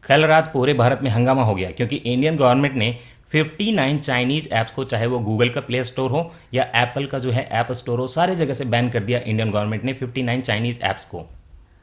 कल रात पूरे भारत में हंगामा हो गया क्योंकि इंडियन गवर्नमेंट ने 59 चाइनीज ऐप्स को, चाहे वो गूगल का प्ले स्टोर हो या एप्पल का जो है ऐप स्टोर हो, सारे जगह से बैन कर दिया इंडियन गवर्नमेंट ने 59 चाइनीज ऐप्स को।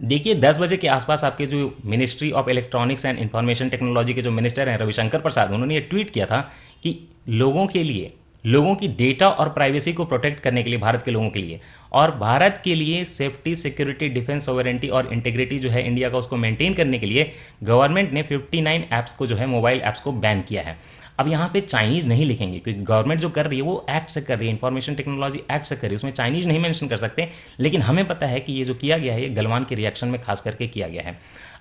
देखिए 10 बजे के आसपास आपके जो ministry of electronics and information technology के जो मिनिस्टर हैं रविशंकर प्रसाद, उन्होंने ये ट्वीट किया था कि लोगों के लिए, लोगों की डेटा और प्राइवेसी को प्रोटेक्ट करने के लिए, भारत के लोगों के लिए और भारत के लिए सेफ्टी, सिक्योरिटी, डिफेंस, सॉवरेंटी और इंटीग्रिटी जो है इंडिया का, उसको मेंटेन करने के लिए गवर्नमेंट ने 59 ऐप्स को जो है, मोबाइल ऐप्स को बैन किया है। अब यहाँ पे चाइनीज़ नहीं लिखेंगे क्योंकि गवर्नमेंट जो कर रही है वो एक्ट से कर रही है, इंफॉर्मेशन टेक्नोलॉजी एक्ट से कर रही है, उसमें चाइनीज़ नहीं मेंशन कर सकते। लेकिन हमें पता है कि ये जो किया गया है ये गलवान के रिएक्शन में खास करके किया गया है।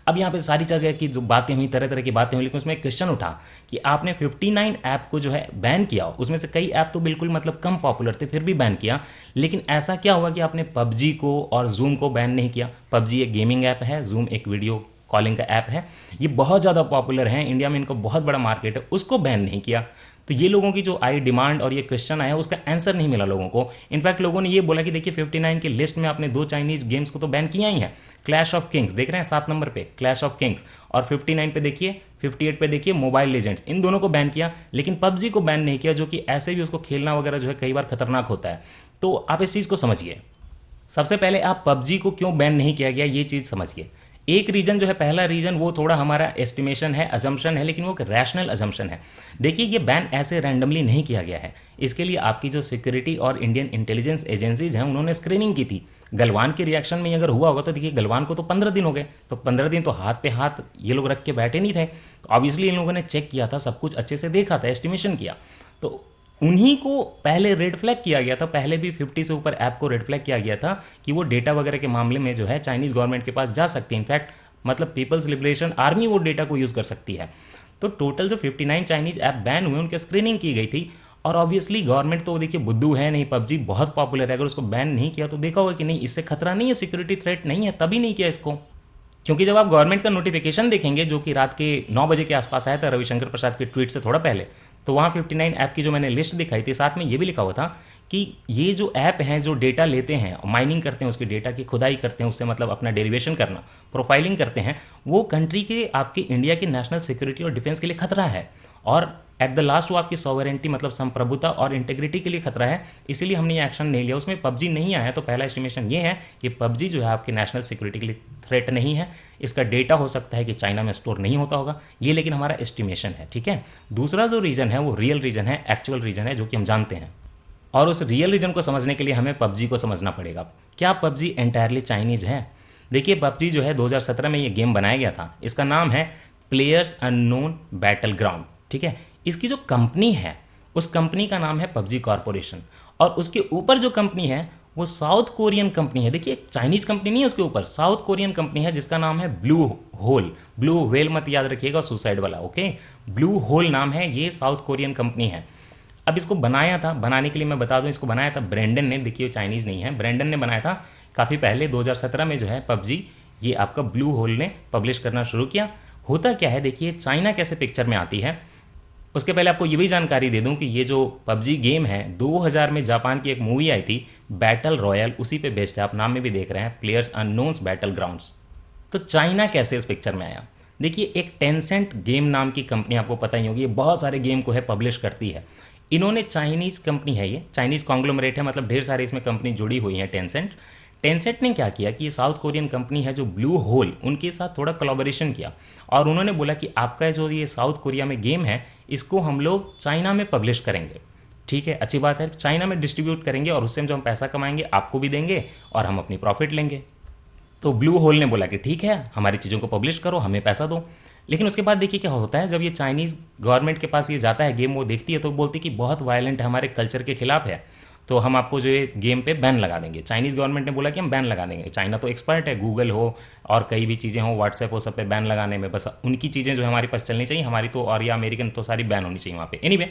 अब यहाँ पे सारी जगह की जो बातें हुई, तरह तरह की बातें हुई, लेकिन उसमें एक क्वेश्चन उठा कि आपने 59 ऐप को जो है बैन किया, उसमें से कई ऐप तो बिल्कुल मतलब कम पॉपुलर थे फिर भी बैन किया, लेकिन ऐसा क्या हुआ कि आपने पबजी को और जूम को बैन नहीं किया? पबजी एक गेमिंग ऐप है, जूम एक वीडियो कॉलिंग का ऐप है, ये बहुत ज़्यादा पॉपुलर है, इंडिया में इनका बहुत बड़ा मार्केट है, उसको बैन नहीं किया। तो ये लोगों की जो आई डिमांड और ये क्वेश्चन आया उसका आंसर नहीं मिला लोगों को। इनफैक्ट लोगों ने ये बोला कि देखिए 59 की लिस्ट में आपने 2 चाइनीज गेम्स को तो बैन किया ही है। क्लैश ऑफ किंग्स देख रहे हैं 7 नंबर पे, क्लैश ऑफ किंग्स, और 59 पे देखिए, 58 पे देखिए मोबाइल लेजेंड्स, इन दोनों को बैन किया, लेकिन पबजी को बैन नहीं किया, जो कि ऐसे भी उसको खेलना वगैरह जो है कई बार खतरनाक होता है। तो आप इस चीज़ को समझिए। सबसे पहले आप पबजी को क्यों बैन नहीं किया गया ये चीज़ समझिए। एक रीजन जो है, पहला रीजन वो थोड़ा हमारा एस्टिमेशन है, अजम्पशन है, लेकिन वो एक रैशनल अजम्पशन है। देखिए ये बैन ऐसे रैंडमली नहीं किया गया है, इसके लिए आपकी जो सिक्योरिटी और इंडियन इंटेलिजेंस एजेंसीज हैं उन्होंने स्क्रीनिंग की थी। गलवान के रिएक्शन में अगर हुआ होगा तो देखिए गलवान को तो 15 दिन हो गए, तो 15 दिन तो हाथ पे हाथ ये लोग रख के बैठे नहीं थे, तो ऑब्वियसली इन लोगों ने चेक किया था, सब कुछ अच्छे से देखा था, एस्टिमेशन किया, तो उन्हीं को पहले रेड फ्लैग किया गया था। पहले भी 50 से ऊपर ऐप को रेड फ्लैग किया गया था कि वो डेटा वगैरह के मामले में जो है चाइनीज़ गवर्नमेंट के पास जा सकती है। इनफैक्ट मतलब पीपल्स लिबरेशन आर्मी वो डेटा को यूज़ कर सकती है। तो टोटल जो 59 चाइनीज़ ऐप बैन हुए उनकी स्क्रीनिंग की गई थी, और ऑब्वियसली गवर्नमेंट तो देखिए बुद्धू है नहीं, पबजी बहुत पॉपुलर है, अगर उसको बैन नहीं किया तो देखा होगा कि नहीं इससे खतरा नहीं है, सिक्योरिटी थ्रेट नहीं है, तभी नहीं किया इसको। क्योंकि जब आप गवर्नमेंट का नोटिफिकेशन देखेंगे जो कि रात के 9 बजे के आसपास आया था रविशंकर प्रसाद के ट्वीट से थोड़ा पहले, तो वहाँ 59 ऐप की जो मैंने लिस्ट दिखाई थी, साथ में ये भी लिखा हुआ था कि ये जो ऐप हैं जो डेटा लेते हैं, माइनिंग करते हैं, उसकी डेटा की खुदाई करते हैं, उससे मतलब अपना डेरिवेशन करना, प्रोफाइलिंग करते हैं, वो कंट्री के, आपके इंडिया की नेशनल सिक्योरिटी और डिफेंस के लिए खतरा है, और एट द लास्ट वो आपकी सॉवरेंटी मतलब संप्रभुता और इंटेग्रिटी के लिए खतरा है। इसीलिए हमने ये एक्शन नहीं लिया। उसमें पबजी नहीं आया, तो पहला एस्टिमेशन ये है कि पबजी जो है आपकी नेशनल सिक्योरिटी के लिए थ्रेट नहीं है। इसका डेटा हो सकता है कि चाइना में स्टोर नहीं होता होगा, ये लेकिन हमारा एस्टिमेशन है, ठीक है। दूसरा जो रीज़न है वो रियल रीज़न है, एक्चुअल रीज़न है, जो कि हम जानते हैं, और उस रियल रीजन को समझने के लिए हमें पबजी को समझना पड़ेगा। क्या पबजी एंटायरली चाइनीज़ है? देखिए पबजी जो है 2017 में ये गेम बनाया गया था, इसका नाम है प्लेयर्स अननोन बैटल ग्राउंड, ठीक है। इसकी जो कंपनी है उस कंपनी का नाम है पबजी कॉरपोरेशन, और उसके ऊपर जो कंपनी है वो साउथ कोरियन कंपनी है। देखिए चाइनीज़ कंपनी नहीं है उसके ऊपर, साउथ कोरियन कंपनी है जिसका नाम है ब्लू होल। ब्लू व्हेल मत याद रखिएगा, सुसाइड वाला, ओके। ब्लू होल नाम है, ये साउथ कोरियन कंपनी है। अब इसको बनाया था, बनाने के लिए मैं बता दूं, इसको बनाया था ब्रेंडन ने, देखिए चाइनीज़ नहीं है, ब्रेंडन ने बनाया था काफ़ी पहले 2017 में जो है पबजी, ये आपका ब्लू होल ने पब्लिश करना शुरू किया। होता क्या है देखिए, चाइना कैसे पिक्चर में आती है, उसके पहले आपको ये भी जानकारी दे दूं कि ये जो पबजी गेम है 2000 में जापान की एक मूवी आई थी बैटल रॉयल, उसी पे बेस्ड है, आप नाम में भी देख रहे हैं, प्लेयर्स अननोन्स बैटल ग्राउंड्स। तो चाइना कैसे इस पिक्चर में आया? देखिए एक टेंसेंट गेम नाम की कंपनी, आपको पता ही होगी, ये बहुत सारे गेम को है पब्लिश करती है। इन्होंने, चाइनीज़ कंपनी है ये, चाइनीज़ कॉन्ग्लोमरेट है, मतलब ढेर सारे इसमें कंपनी जुड़ी हुई हैं। टेंसेंट ने क्या किया कि ये साउथ कोरियन कंपनी है जो ब्लू होल, उनके साथ थोड़ा कोलैबोरेशन किया, और उन्होंने बोला कि आपका जो ये साउथ कोरिया में गेम है इसको हम लोग चाइना में पब्लिश करेंगे, ठीक है, अच्छी बात है, चाइना में डिस्ट्रीब्यूट करेंगे, और उससे जो हम पैसा कमाएंगे आपको भी देंगे और हम अपनी प्रॉफिट लेंगे। तो ब्लू होल ने बोला कि ठीक है, हमारी चीज़ों को पब्लिश करो, हमें पैसा दो। लेकिन उसके बाद देखिए क्या होता है, जब ये चाइनीज़ गवर्नमेंट के पास ये जाता है गेम, वो देखती है तो बोलती है कि बहुत वायलेंट है, हमारे कल्चर के खिलाफ है, तो हम आपको जो ये गेम पे बैन लगा देंगे। चाइनीज़ गवर्नमेंट ने बोला कि हम बैन लगा देंगे। चाइना तो एक्सपर्ट है, गूगल हो और कई भी चीज़ें हो, व्हाट्सएप हो, सब पे बैन लगाने में, बस उनकी चीज़ें जो है हमारे पास चलनी चाहिए, हमारी तो, और या अमेरिकन तो सारी बैन होनी चाहिए वहाँ पे। एनीवे,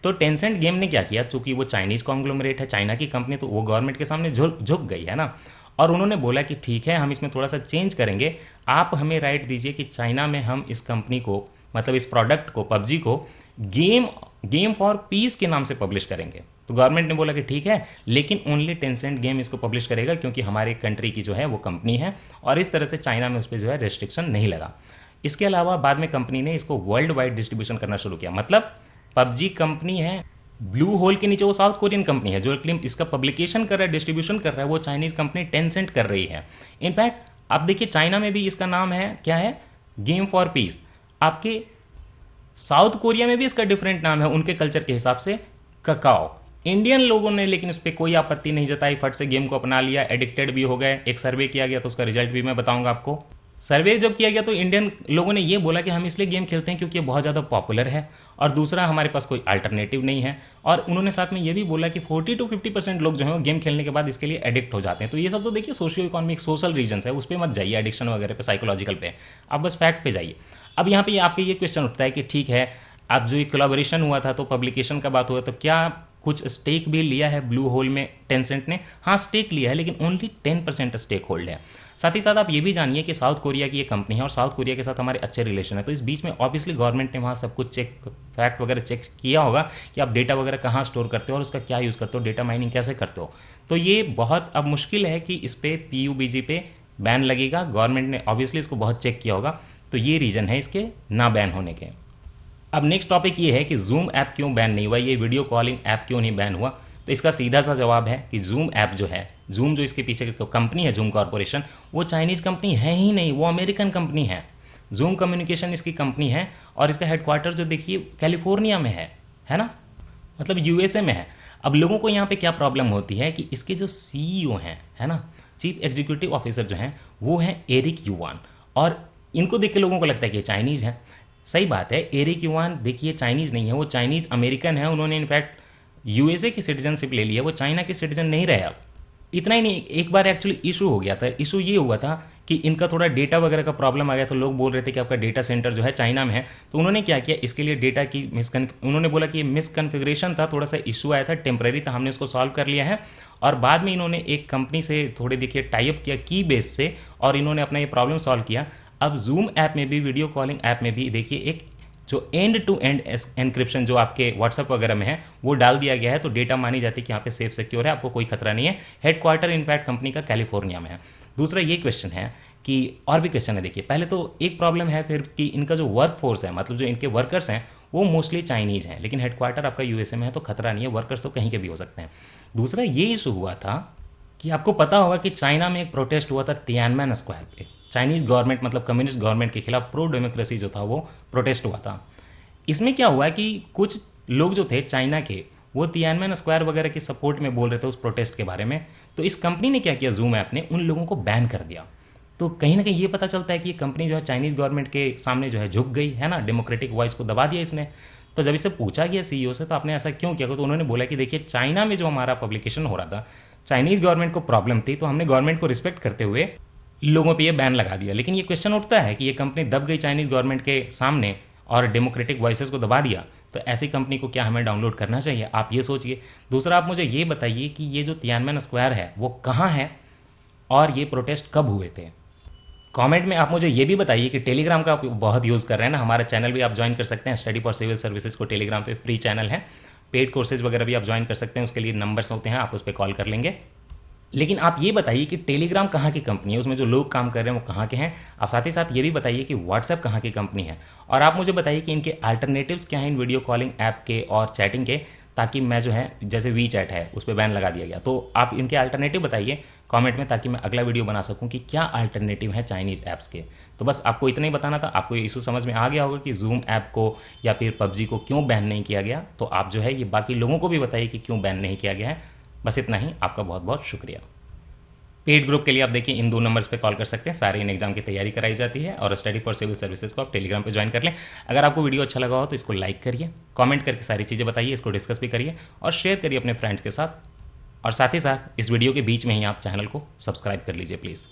तो टेंसेंट गेम ने क्या किया, चूंकि वो चाइनीज़ कॉन्ग्लोमरेट है, चाइना की कंपनी, तो वो गवर्नमेंट के सामने झुक गई है ना, और उन्होंने बोला कि ठीक है हम इसमें थोड़ा सा चेंज करेंगे, आप हमें राइट दीजिए कि चाइना में हम इस कंपनी को, मतलब इस प्रोडक्ट को, पबजी को, गेम फॉर पीस के नाम से पब्लिश करेंगे। तो गवर्नमेंट ने बोला कि ठीक है, लेकिन ओनली टेंसेंट गेम इसको पब्लिश करेगा क्योंकि हमारे कंट्री की जो है वो कंपनी है, और इस तरह से चाइना में उस पर जो है रेस्ट्रिक्शन नहीं लगा। इसके अलावा बाद में कंपनी ने इसको वर्ल्ड वाइड डिस्ट्रीब्यूशन करना शुरू किया। मतलब पबजी कंपनी है, ब्लू होल के नीचे वो साउथ कोरियन कंपनी है, जो इसका पब्लिकेशन कर रहा है, डिस्ट्रीब्यूशन कर रहा है, वो चाइनीज कंपनी टेंसेंट कर रही है। इनफैक्ट आप देखिए चाइना में भी इसका नाम है, क्या है, गेम फॉर पीस। आपके साउथ कोरिया में भी इसका डिफरेंट नाम है उनके कल्चर के हिसाब से, ककाओ। इंडियन लोगों ने लेकिन उस पर कोई आपत्ति नहीं जताई, फट से गेम को अपना लिया, एडिक्टेड भी हो गए। एक सर्वे किया गया तो उसका रिजल्ट भी मैं बताऊंगा आपको। सर्वे जब किया गया तो इंडियन लोगों ने ये बोला कि हम इसलिए गेम खेलते हैं क्योंकि ये बहुत ज़्यादा पॉपुलर है, और दूसरा हमारे पास कोई अल्टरनेटिव नहीं है। और उन्होंने साथ में ये भी बोला कि 40 to 50% लोग जो है वो गेम खेलने के बाद इसके लिए एडिक्ट हो जाते हैं। तो ये सब तो देखिए सोशियो इकोनॉमिक सोशल रीजन्स है, उस पर मत जाइए एडिक्शन वगैरह पे, साइकोलॉजिकल पे, आप बस फैक्ट पे जाइए। अब यहाँ पे आपके ये क्वेश्चन उठता है कि ठीक है, अब जो ये कोलैबोरेशन हुआ था तो पब्लिकेशन का बात हुआ, तो क्या कुछ स्टेक भी लिया है ब्लू होल में टेंसेंट ने? हाँ, स्टेक लिया है, लेकिन ओनली 10% स्टेक होल्ड है। साथ ही साथ आप ये भी जानिए कि साउथ कोरिया की ये कंपनी है और साउथ कोरिया के साथ हमारे अच्छे रिलेशन है, तो इस बीच में ऑब्वियसली गवर्नमेंट ने वहाँ सब कुछ चेक, फैक्ट वगैरह चेक किया होगा कि आप डेटा वगैरह कहाँ स्टोर करते हो और उसका क्या यूज़ करते हो, डेटा माइनिंग कैसे करते हो। तो ये बहुत अब मुश्किल है कि इस पर PUBG पे बैन लगेगा। गवर्नमेंट ने ऑब्वियसली इसको बहुत चेक किया होगा, तो ये रीज़न है इसके ना बैन होने के। अब नेक्स्ट टॉपिक ये है कि जूम ऐप क्यों बैन नहीं हुआ, ये वीडियो कॉलिंग ऐप क्यों नहीं बैन हुआ। तो इसका सीधा सा जवाब है कि जूम ऐप जो है, जूम जो इसके पीछे कंपनी है, जूम कॉर्पोरेशन, वो चाइनीज़ कंपनी है ही नहीं, वो अमेरिकन कंपनी है। जूम कम्युनिकेशन इसकी कंपनी है और इसका हेडक्वार्टर जो देखिए कैलिफोर्निया में है ना, मतलब USA में है। अब लोगों को यहाँ पे क्या प्रॉब्लम होती है कि इसके जो CEO हैं, है ना, चीफ एग्जीक्यूटिव ऑफिसर जो हैं, वो हैं एरिक युवान, और इनको देख के लोगों को लगता है कि चाइनीज़ है। सही बात है, एरिक युवान देखिए चाइनीज़ नहीं है, वो चाइनीज़ अमेरिकन है। उन्होंने इनफैक्ट USA की सिटीजनशिप ले लिया, वो चाइना के सिटीजन नहीं रहे। अब इतना ही नहीं, एक बार एक्चुअली इशू हो गया था। इशू ये हुआ था कि इनका थोड़ा डेटा वगैरह का प्रॉब्लम आ गया, तो लोग बोल रहे थे कि आपका डेटा सेंटर जो है चाइना में है। तो उन्होंने क्या किया, इसके लिए डेटा की उन्होंने बोला कि ये मिसकन्फिग्रेशन था, थोड़ा सा इशू आया था, टेम्पररी था, हमने उसको सॉल्व कर लिया है। और बाद में इन्होंने एक कंपनी से थोड़े देखिए टाइप किया की बेस से, और इन्होंने अपना ये प्रॉब्लम सॉल्व किया। अब जूम ऐप में भी, वीडियो कॉलिंग ऐप में भी देखिए एक जो एंड टू एंड एनक्रिप्शन जो आपके व्हाट्सएप वगैरह में है वो डाल दिया गया है, तो डेटा मानी जाती है कि यहाँ पे सेफ सिक्योर है, आपको कोई खतरा नहीं है। हेडक्वार्टर इनफैक्ट कंपनी का कैलिफोर्निया में है। दूसरा ये क्वेश्चन है कि, और भी क्वेश्चन है देखिए, पहले तो एक प्रॉब्लम है फिर कि इनका जो वर्क फोर्स है, मतलब जो इनके वर्कर्स हैं वो मोस्टली चाइनीज़ हैं, लेकिन हेडक्वार्टर आपका USA में है, तो खतरा नहीं है, वर्कर्स तो कहीं के भी हो सकते हैं। दूसरा ये इशू हुआ था कि आपको पता होगा कि चाइना में एक प्रोटेस्ट हुआ था तियानमेन स्क्वायर पे, चाइनीज़ गवर्नमेंट मतलब कम्युनिस्ट गवर्नमेंट के खिलाफ प्रो डेमोक्रेसी जो था वो प्रोटेस्ट हुआ था। इसमें क्या हुआ कि कुछ लोग जो थे चाइना के, वो तियानमेन स्क्वायर वगैरह के सपोर्ट में बोल रहे थे उस प्रोटेस्ट के बारे में। तो इस कंपनी ने क्या किया, जूम ऐप ने उन लोगों को बैन कर दिया। तो कहीं ना कहीं ये पता चलता है कि ये कंपनी जो है चाइनीज़ गवर्नमेंट के सामने जो है झुक गई है ना, डेमोक्रेटिक वॉइस को दबा दिया इसने। तो जब इसे पूछा गया CEO से, तो आपने ऐसा क्यों किया, तो उन्होंने बोला कि देखिए चाइना में जो हमारा पब्लिकेशन हो रहा था, चाइनीज़ गवर्नमेंट को प्रॉब्लम थी, तो हमने गवर्नमेंट को रिस्पेक्ट करते हुए लोगों पे ये बैन लगा दिया। लेकिन ये क्वेश्चन उठता है कि ये कंपनी दब गई चाइनीज़ गवर्नमेंट के सामने और डेमोक्रेटिक वॉइसेस को दबा दिया, तो ऐसी कंपनी को क्या हमें डाउनलोड करना चाहिए, आप ये सोचिए। दूसरा, आप मुझे ये बताइए कि ये जो तियानमेन स्क्वायर है वो कहाँ है और ये प्रोटेस्ट कब हुए थे। कमेंट में आप मुझे ये भी बताइए कि टेलीग्राम का आप बहुत यूज़ कर रहे हैं ना, हमारा चैनल भी आप ज्वाइन कर सकते हैं, स्टडी फॉर सिविल सर्विसेज को टेलीग्राम पे फ्री चैनल है। पेड कोर्सेज वगैरह भी आप ज्वाइन कर सकते हैं, उसके लिए नंबर्स होते हैं, आप उस पर कॉल कर लेंगे। लेकिन आप ये बताइए कि टेलीग्राम कहाँ की कंपनी है, उसमें जो लोग काम कर रहे हैं वो कहाँ के हैं। आप साथ ही साथ ये भी बताइए कि व्हाट्सएप कहाँ की कंपनी है, और आप मुझे बताइए कि इनके अल्टरनेटिव्स क्या हैं इन वीडियो कॉलिंग ऐप के और चैटिंग के, ताकि मैं जो है, जैसे WeChat है उस पर बैन लगा दिया गया, तो आप इनके अल्टरनेटिव बताइए कमेंट में, ताकि मैं अगला वीडियो बना सकूं कि क्या अल्टरनेटिव है चाइनीज़ ऐप्स के। तो बस आपको इतना ही बताना था। आपको ये इशू समझ में आ गया होगा कि जूम ऐप को या फिर PUBG को क्यों बैन नहीं किया गया। तो आप जो है ये बाकी लोगों को भी बताइए कि क्यों बैन नहीं किया गया है। बस इतना ही, आपका बहुत बहुत शुक्रिया। पेड ग्रुप के लिए आप देखिए इन 2 नंबर्स पे कॉल कर सकते हैं, सारे इन एग्जाम की तैयारी कराई जाती है, और स्टडी फॉर सिविल सर्विसेज को आप टेलीग्राम पे ज्वाइन कर लें। अगर आपको वीडियो अच्छा लगा हो तो इसको लाइक करिए, कमेंट करके सारी चीज़ें बताइए, इसको डिस्कस भी करिए और शेयर करिए अपने फ्रेंड्स के साथ। और साथ ही साथ इस वीडियो के बीच में ही आप चैनल को सब्सक्राइब कर लीजिए प्लीज़।